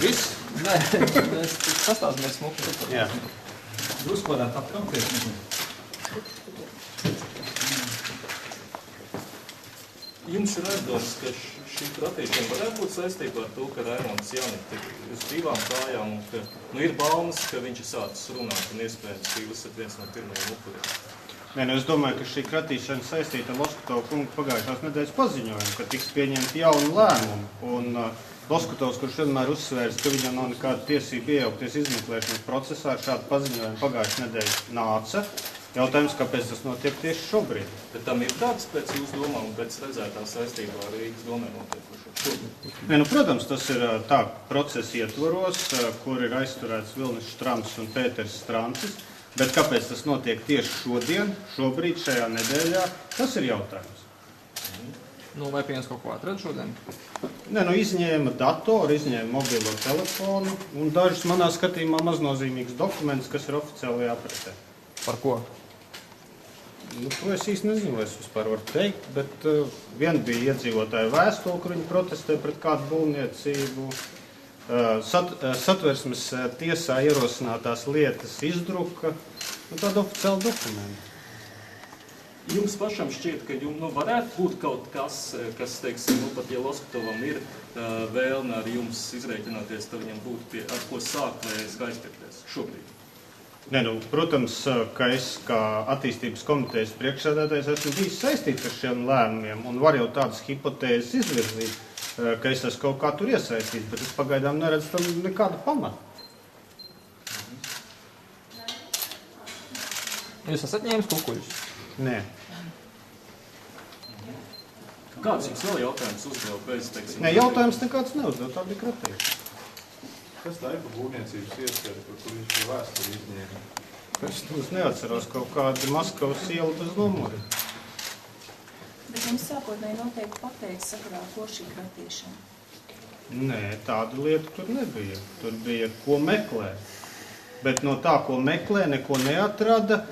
Viss? Nē, mēs sastāvamies smuki. Jā. Drusku varētu aptraukties. Jums ir aizdomas, ka šī kratīšana varētu būt saistībā ar to, ka Raimonds Janik uz divām kājām un ka ir baumas, ka viņš ir sācis runāt un iespējams, ka jūs esat viens no pirmajiem upuriem. Nē, es domāju, ka šī kratīšana saistīta ar Loskutovu kungu pagājušās nedēļas paziņojumu, ka tiks pieņemti jauni lēmumi. Un Loskutovs, kurš vienmēr uzsvērs, ka viņam nav nekāda tiesība iejaukties izmeklēšanas procesā, ar šādu paziņojumu pagājušā nedēļa nāca. Jautājums, kāpēc tas notiek tieši šobrīd? Bet tam ir tāds pēc jūsu domām un pēc redzētā saistībā ar Rīgas domē notiekušo šobrīd? Nē, protams, tas ir tā procesa ietvaros, kur ir aizturēts Vilnis Štrams un Pēters Strancis. Bet kāpēc tas notiek tieši šodien, šobrīd, šajā nedēļā, tas ir jautājums. Nu, vai piens kaut ko atrada šodien? Nē, izņēma datoru, izņēma mobilo telefonu un dažus manā skatījumā maznozīmīgus dokumentus, kas ir oficiālajā apritē. Par ko? To es īsti nezinu, vai es vispār varu teikt, bet vien bija iedzīvotāju vēstule, kur viņi protestē pret kādu būvniecību. Satversmes tiesā ierosinātās lietas izdruka, tāda oficiāla dokumenta. Jums pašam šķiet, ka varētu būt kaut kas, teiksim, pat ja Loskutovam ir vēlme ar jums izreikināties, tad viņam būtu ar ko sākt vai aizpirkties šobrīd? Nē, protams, ka es kā attīstības komitejas priekšsēdētājs esmu bijis saistīts ar šiem lēmumiem un var jau tādas hipotēzes izvirzīt, ka es esmu kaut kā tur iesaistīts, bet es pagaidām neredzu tam nekādu pamatu. Jūs esat ņēmis kukuļus? Nē. Kāds jums vēl jautājums uzdev bez, teiksim? Nē, jautājums nekāds neuzdev, tā bija kratīšana. Kas tā ir par būvniecības iestādi, par kur viņš ir vēsturi izņēma? Es neatceros kaut kādu Maskavas ielu bez numuri. Bet jums sākotnēji noteikti pateica sakarā, ko šī kratīšana? Nē, tāda lieta tur nebija. Tur bija, ko meklēt. Bet no tā, ko meklē, neko neatrada.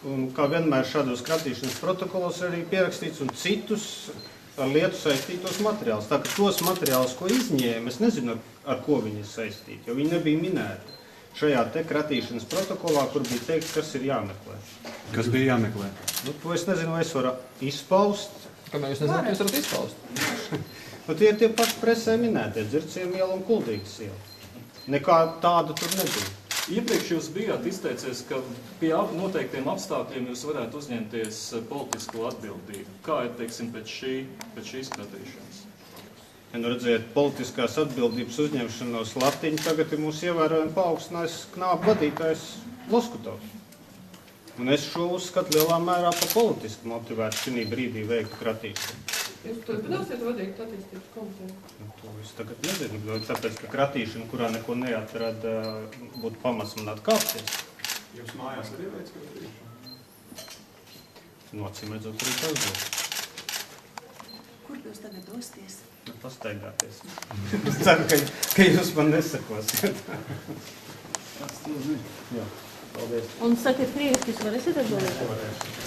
Un kā vienmēr šādos kratīšanas protokolos arī pierakstīts un citus ar lietu saistītos materiālus. Tā ka tos materiālus, ko izņēma, es nezinu, ar ko viņi ir saistīti, jo viņi nebija minēti šajā te kratīšanas protokolā, kur bija teikts, kas ir jāmeklē. Kas bija jāmeklē? To es nezinu, vai es varu izpaust. Kamēr jūs nezināt, jūs varat izpaust? Tie ir tie paši presē minētie, Dzirciema iela un Kuldīgas iela. Nekā tāda tur nebija. Iepriekš jūs bijāt izteicies, ka pie noteiktiem apstākļiem jūs varētu uzņemties politisko atbildību. Kā ir, teiksim, pēc šīs kratīšanas? Redziet, politiskās atbildības uzņemšanos latiņu tagad ir mūsu ievērojami paaugstinājis knābu vadītājs Loskutovs. Un es šo uzskatu lielā mērā pa politiski motivētu šī brīdī veiktu kratīšanu. Jūs turpināsiet vadīt attīstības komiteju? To es tagad nezinu, tāpēc, ka kratīšana, kurā neko neatrada, būtu pamats man atkāpties. Jums mājās arī veids kratīšanu? Nocīmēdzot arī tas būtu. Kur jūs tagad dosties? Pastaigāties. Es ceru, ka jūs man nesakosiet. Jā, paldies. Un sakiet krieviski, jūs varēsiet atbildēt? Varēšu.